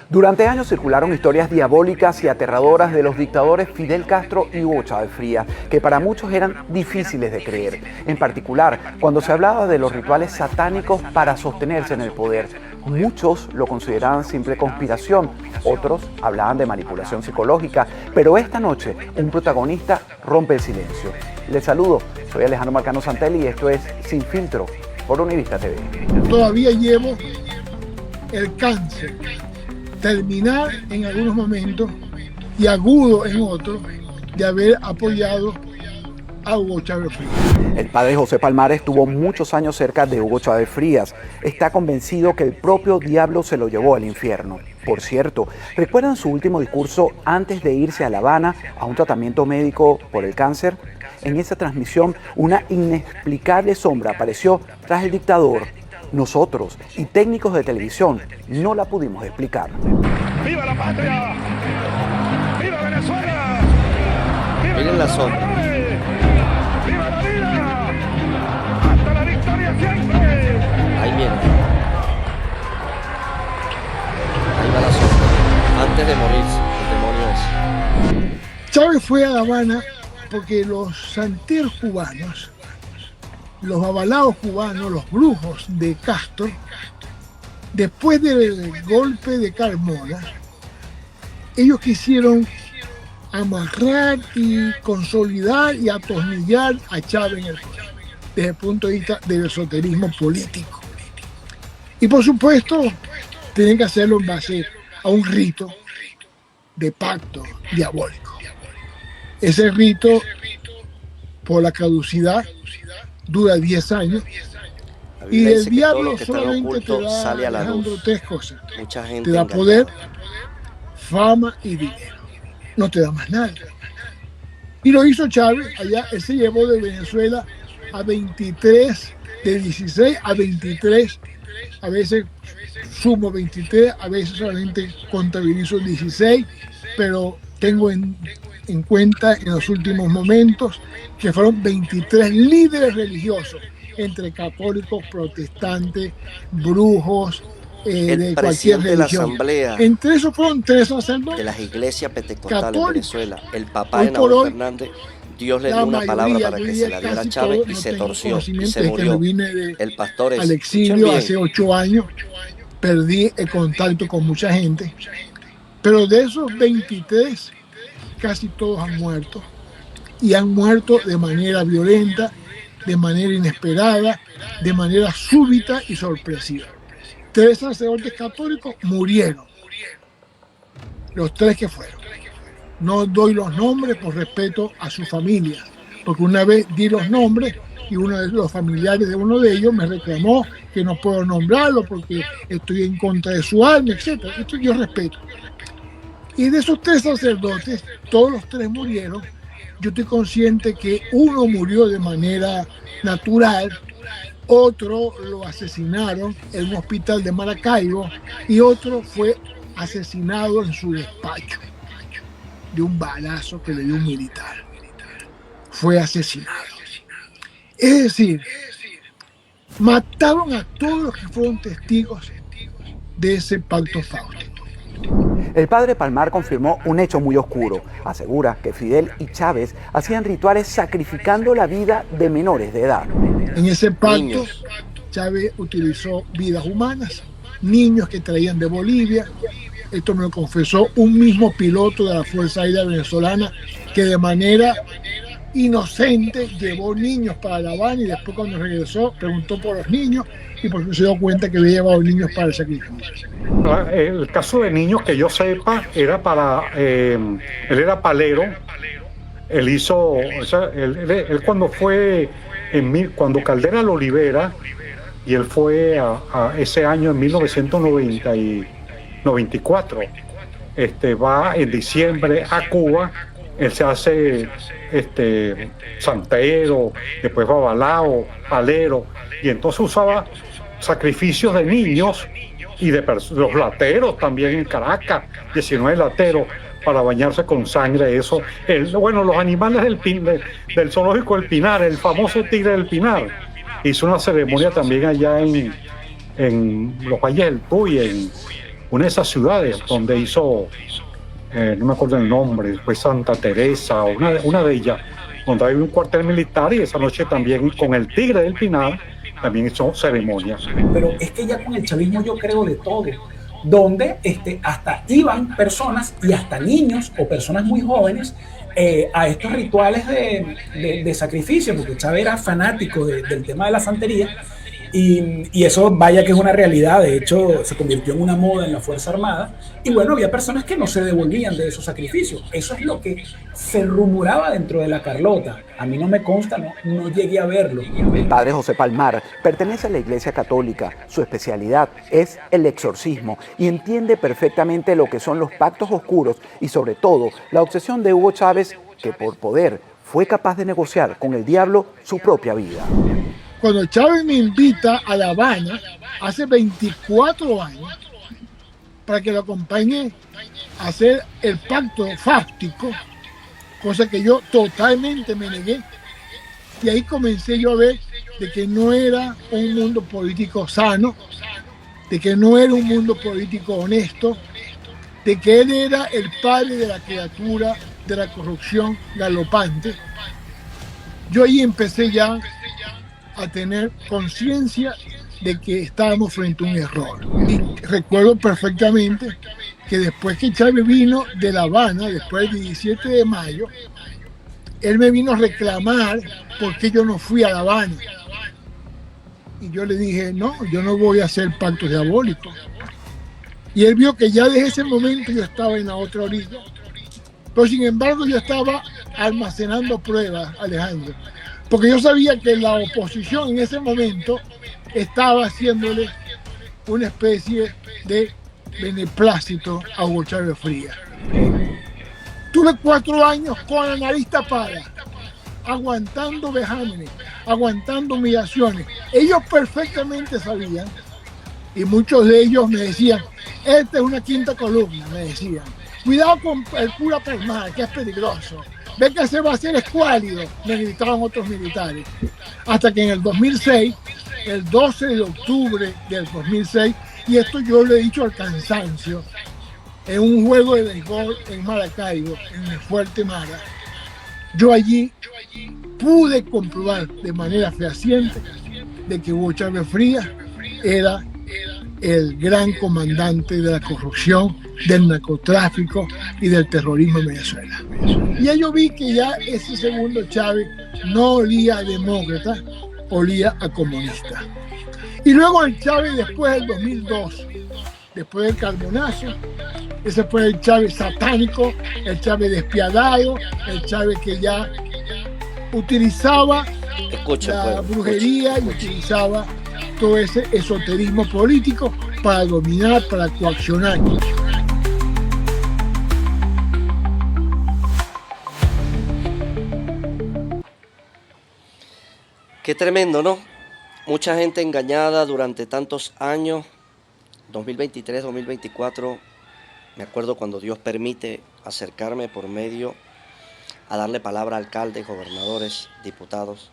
Durante años circularon historias diabólicas y aterradoras de los dictadores Fidel Castro y Hugo Chávez Frías, que para muchos eran difíciles de creer, en particular cuando se hablaba de los rituales satánicos para sostenerse en el poder. Muchos lo consideraban simple conspiración, otros hablaban de manipulación psicológica, pero esta noche un protagonista rompe el silencio. Les saludo, soy Alejandro Marcano Santelli y esto es Sin Filtro por Univista TV. Todavía llevo el cáncer terminal en algunos momentos y agudo en otros de haber apoyado a Hugo Chávez Frías. El padre José Palmares estuvo muchos años cerca de Hugo Chávez Frías. Está convencido que el propio diablo se lo llevó al infierno. Por cierto, ¿recuerdan su último discurso antes de irse a La Habana a un tratamiento médico por el cáncer? En esa transmisión, una inexplicable sombra apareció tras el dictador. Nosotros y técnicos de televisión no la pudimos explicar. ¡Viva la patria! ¡Viva Venezuela! ¡Viva Miren la sombra! ¡Viva la vida! ¡Hasta la victoria siempre! Ahí viene. Ahí va la sombra. Antes de morirse, el demonio es. Chávez fue a La Habana porque los santeros cubanos, los avalados cubanos, los brujos de Castro, después del golpe de Carmona, ellos quisieron amarrar y consolidar y atornillar a Chávez en el poder, desde el punto de vista del esoterismo político. Y por supuesto, tienen que hacerlo en base a un rito de pacto diabólico. Ese rito, por la caducidad, dura 10 años. Y el diablo solamente te da, sale a la Alejandro, luz. 3 cosas. Mucha gente Te da engañada. poder, fama y dinero. No te da más nada. Y lo hizo Chávez allá. Él se llevó de Venezuela a 23, de 16 a 23. A veces sumo 23, a veces solamente contabilizo 16, pero tengo en cuenta en los últimos momentos que fueron 23 líderes religiosos, entre católicos, protestantes, brujos, de cualquier presidente de la religión. Asamblea Entre esos fueron 3 de sacerdotes. las iglesias pentecostales en Católicos. Venezuela, el papá Hoy de por Naúl hoy, Fernández, Dios le la dio una palabra mayoría, para yo que diría se la diera a casi Chávez todos, y no se tengo torció y conocimiento, se es que murió. me vine El pastor es. al exilio hace 8 años, perdí el contacto con mucha gente, pero de esos 23, casi todos han muerto, y han muerto de manera violenta, de manera inesperada, de manera súbita y sorpresiva. 3 sacerdotes católicos murieron, los 3 que fueron. No doy los nombres por respeto a su familia, porque una vez di los nombres y uno de los familiares de uno de ellos me reclamó que no puedo nombrarlo porque estoy en contra de su alma, etc. Esto yo respeto. Y de esos 3 sacerdotes, todos los 3 murieron. Yo estoy consciente que uno murió de manera natural, otro lo asesinaron en un hospital de Maracaibo y otro fue asesinado en su despacho de un balazo que le dio un militar. Fue asesinado. Es decir, mataron a todos los que fueron testigos de ese pacto fáustico. El padre Palmar confirmó un hecho muy oscuro. Asegura que Fidel y Chávez hacían rituales sacrificando la vida de menores de edad. En ese pacto, Niños. Chávez utilizó vidas humanas, niños que traían de Bolivia. Esto me lo confesó un mismo piloto de la Fuerza Aérea Venezolana que de manera inocente llevó niños para La Habana y después cuando regresó preguntó por los niños y por eso se dio cuenta que había llevado niños para el sacrificio. El caso de niños que yo sepa era para, él era palero, él hizo, o sea, él cuando fue, cuando Caldera lo libera, y él fue a ese año en 1994, va en diciembre a Cuba, él se hace santero, después va balao, palero, y entonces usaba sacrificios de niños y de los lateros también en Caracas, 19 lateros para bañarse con sangre. Eso, bueno, los animales del zoológico del Pinar, el famoso tigre del Pinar, hizo una ceremonia también allá en los valles del Tuy, una de esas ciudades donde hizo, no me acuerdo el nombre, fue Santa Teresa, una de ellas, donde hay un cuartel militar, y esa noche también con el Tigre del Pinar también hizo ceremonias. Pero es que ya con el chavismo yo creo de todo, donde hasta iban personas y hasta niños o personas muy jóvenes a estos rituales de sacrificio, porque Chávez era fanático del tema de la santería. Y eso vaya que es una realidad, de hecho se convirtió en una moda en la Fuerza Armada, y bueno, había personas que no se devolvían de esos sacrificios. Eso es lo que se rumoraba dentro de la Carlota. A mí no me consta, no llegué a verlo. El padre José Palmar pertenece a la Iglesia Católica. Su especialidad es el exorcismo y entiende perfectamente lo que son los pactos oscuros y sobre todo la obsesión de Hugo Chávez, que por poder fue capaz de negociar con el diablo su propia vida. Cuando Chávez me invita a La Habana hace 24 años para que lo acompañe a hacer el pacto fáustico, cosa que yo totalmente me negué, y ahí comencé yo a ver de que no era un mundo político sano, de que no era un mundo político honesto, de que él era el padre de la criatura de la corrupción galopante. Yo ahí empecé ya a tener conciencia de que estábamos frente a un error. Y recuerdo perfectamente que después que Chávez vino de La Habana, después del 17 de mayo, él me vino a reclamar por qué yo no fui a La Habana. Y yo le dije, no, yo no voy a hacer pactos diabólicos. Y él vio que ya desde ese momento yo estaba en la otra orilla. Pero sin embargo yo estaba almacenando pruebas, Alejandro, porque yo sabía que la oposición en ese momento estaba haciéndole una especie de beneplácito a Hugo Chávez Frías. Tuve 4 años con la nariz tapada, aguantando vejámenes, aguantando humillaciones. Ellos perfectamente sabían, y muchos de ellos me decían, esta es una quinta columna, me decían. Cuidado con el cura Palmar, que es peligroso. Ve que se va a hacer escuálido, me gritaban otros militares. Hasta que en el 2006, el 12 de octubre del 2006, y esto yo lo he dicho al cansancio, en un juego de béisbol en Maracaibo, en el Fuerte Mara, yo allí pude comprobar de manera fehaciente de que Hugo Chávez Frías era el gran comandante de la corrupción, del narcotráfico y del terrorismo en Venezuela. Y ya yo vi que ya ese segundo Chávez no olía a demócrata, olía a comunista. Y luego el Chávez después del 2002, después del Carbonazo, ese fue el Chávez satánico, el Chávez despiadado, el Chávez que ya utilizaba la brujería y utilizaba todo ese esoterismo político para dominar, para coaccionar. Qué tremendo, ¿no? Mucha gente engañada durante tantos años, 2023, 2024, me acuerdo cuando Dios permite acercarme por medio a darle palabra a alcaldes, gobernadores, diputados,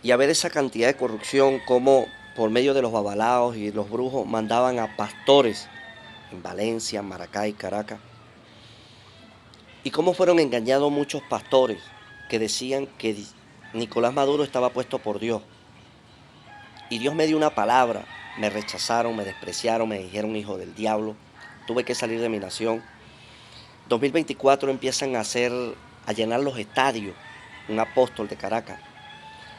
y a ver esa cantidad de corrupción, como por medio de los babalaos y los brujos mandaban a pastores en Valencia, Maracay, Caracas, y cómo fueron engañados muchos pastores que decían que Nicolás Maduro estaba puesto por Dios. Y Dios me dio una palabra, me rechazaron, me despreciaron, me dijeron hijo del diablo, tuve que salir de mi nación. 2024 empiezan a llenar los estadios, un apóstol de Caracas,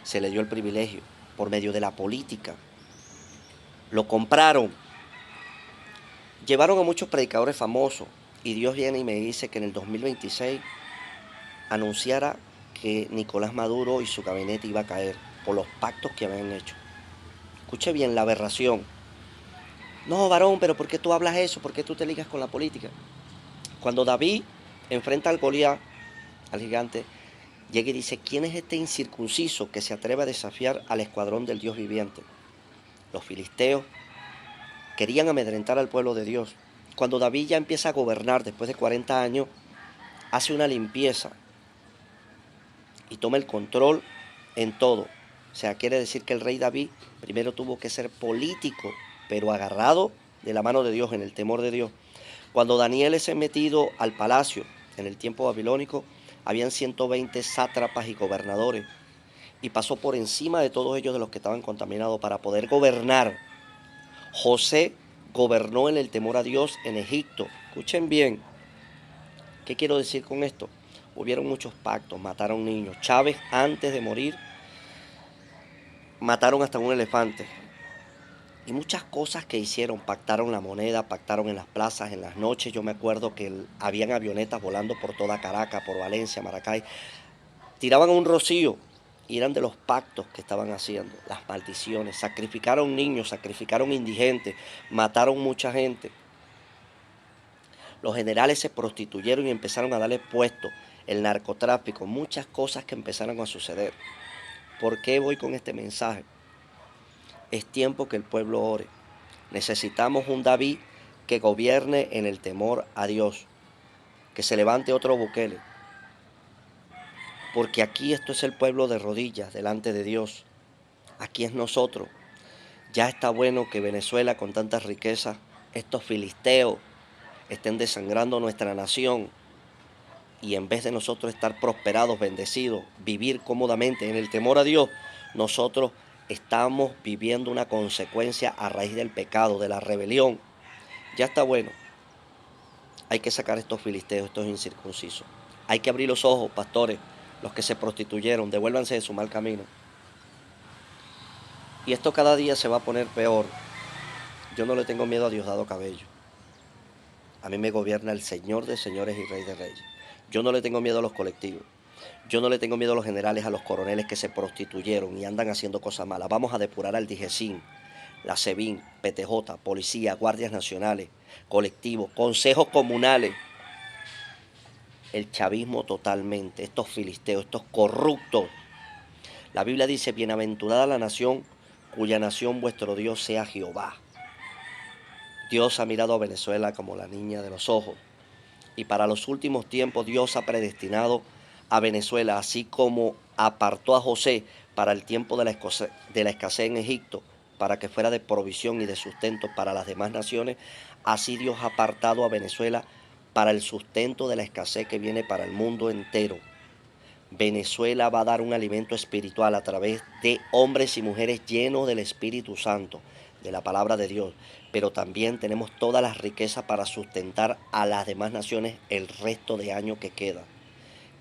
se le dio el privilegio por medio de la política, lo compraron, llevaron a muchos predicadores famosos y Dios viene y me dice que en el 2026 anunciara que Nicolás Maduro y su gabinete iba a caer por los pactos que habían hecho. Escuche bien la aberración. No, varón, pero ¿por qué tú hablas eso? ¿Por qué tú te ligas con la política? Cuando David enfrenta al Goliat, al gigante, llega y dice, ¿quién es este incircunciso que se atreve a desafiar al escuadrón del Dios viviente? Los filisteos querían amedrentar al pueblo de Dios. Cuando David ya empieza a gobernar después de 40 años, hace una limpieza y toma el control en todo. O sea, quiere decir que el rey David primero tuvo que ser político, pero agarrado de la mano de Dios, en el temor de Dios. Cuando Daniel es metido al palacio en el tiempo babilónico, habían 120 sátrapas y gobernadores, y pasó por encima de todos ellos, de los que estaban contaminados, para poder gobernar. José gobernó en el temor a Dios en Egipto. Escuchen bien, ¿qué quiero decir con esto? Hubieron muchos pactos, mataron niños. Chávez, antes de morir, mataron hasta un elefante. Y muchas cosas que hicieron, pactaron la moneda, pactaron en las plazas, en las noches. Yo me acuerdo que habían avionetas volando por toda Caracas, por Valencia, Maracay. Tiraban un rocío y eran de los pactos que estaban haciendo, las maldiciones. Sacrificaron niños, sacrificaron indigentes, mataron mucha gente. Los generales se prostituyeron y empezaron a darle puestos, el narcotráfico, muchas cosas que empezaron a suceder. ¿Por qué voy con este mensaje? Es tiempo que el pueblo ore. Necesitamos un David que gobierne en el temor a Dios, que se levante otro Bukele. Porque aquí esto es el pueblo de rodillas delante de Dios. Aquí es nosotros. Ya está bueno que Venezuela, con tantas riquezas, estos filisteos estén desangrando nuestra nación. Y en vez de nosotros estar prosperados, bendecidos, vivir cómodamente en el temor a Dios, nosotros estamos viviendo una consecuencia a raíz del pecado, de la rebelión. Ya está bueno. Hay que sacar estos filisteos, estos incircuncisos. Hay que abrir los ojos, pastores. Los que se prostituyeron, devuélvanse de su mal camino. Y esto cada día se va a poner peor. Yo no le tengo miedo a Diosdado Cabello. A mí me gobierna el Señor de señores y Rey de reyes. Yo no le tengo miedo a los colectivos. Yo no le tengo miedo a los generales, a los coroneles que se prostituyeron y andan haciendo cosas malas. Vamos a depurar al DIGESIN, la SEBIN, PTJ, policía, guardias nacionales, colectivos, consejos comunales. El chavismo totalmente, estos filisteos, estos corruptos. La Biblia dice, bienaventurada la nación cuya nación vuestro Dios sea Jehová. Dios ha mirado a Venezuela como la niña de los ojos. Y para los últimos tiempos Dios ha predestinado a Venezuela, así como apartó a José para el tiempo de la escasez en Egipto, para que fuera de provisión y de sustento para las demás naciones. Así Dios ha apartado a Venezuela para el sustento de la escasez que viene para el mundo entero. Venezuela va a dar un alimento espiritual a través de hombres y mujeres llenos del Espíritu Santo, de la palabra de Dios. Pero también tenemos todas las riquezas para sustentar a las demás naciones el resto de año que queda.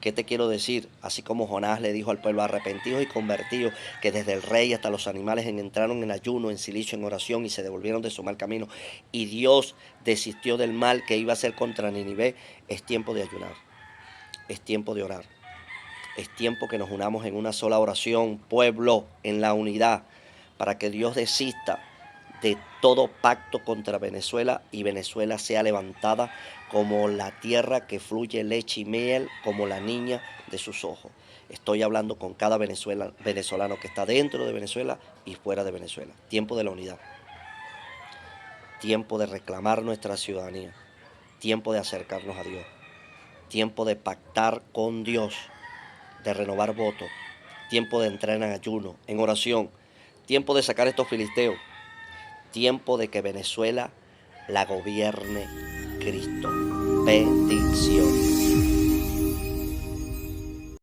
¿Qué te quiero decir? Así como Jonás le dijo al pueblo, arrepentidos y convertidos, que desde el rey hasta los animales entraron en ayuno, en silicio, en oración y se devolvieron de su mal camino. Y Dios desistió del mal que iba a hacer contra Nínive. Es tiempo de ayunar. Es tiempo de orar. Es tiempo que nos unamos en una sola oración, pueblo, en la unidad, para que Dios desista de todo pacto contra Venezuela y Venezuela sea levantada como la tierra que fluye leche y miel, como la niña de sus ojos. Estoy hablando con cada venezolano que está dentro de Venezuela y fuera de Venezuela. Tiempo de la unidad. Tiempo de reclamar nuestra ciudadanía. Tiempo de acercarnos a Dios. Tiempo de pactar con Dios, de renovar votos. Tiempo de entrar en ayuno, en oración. Tiempo de sacar estos filisteos. Tiempo de que Venezuela la gobierne Cristo. Bendición.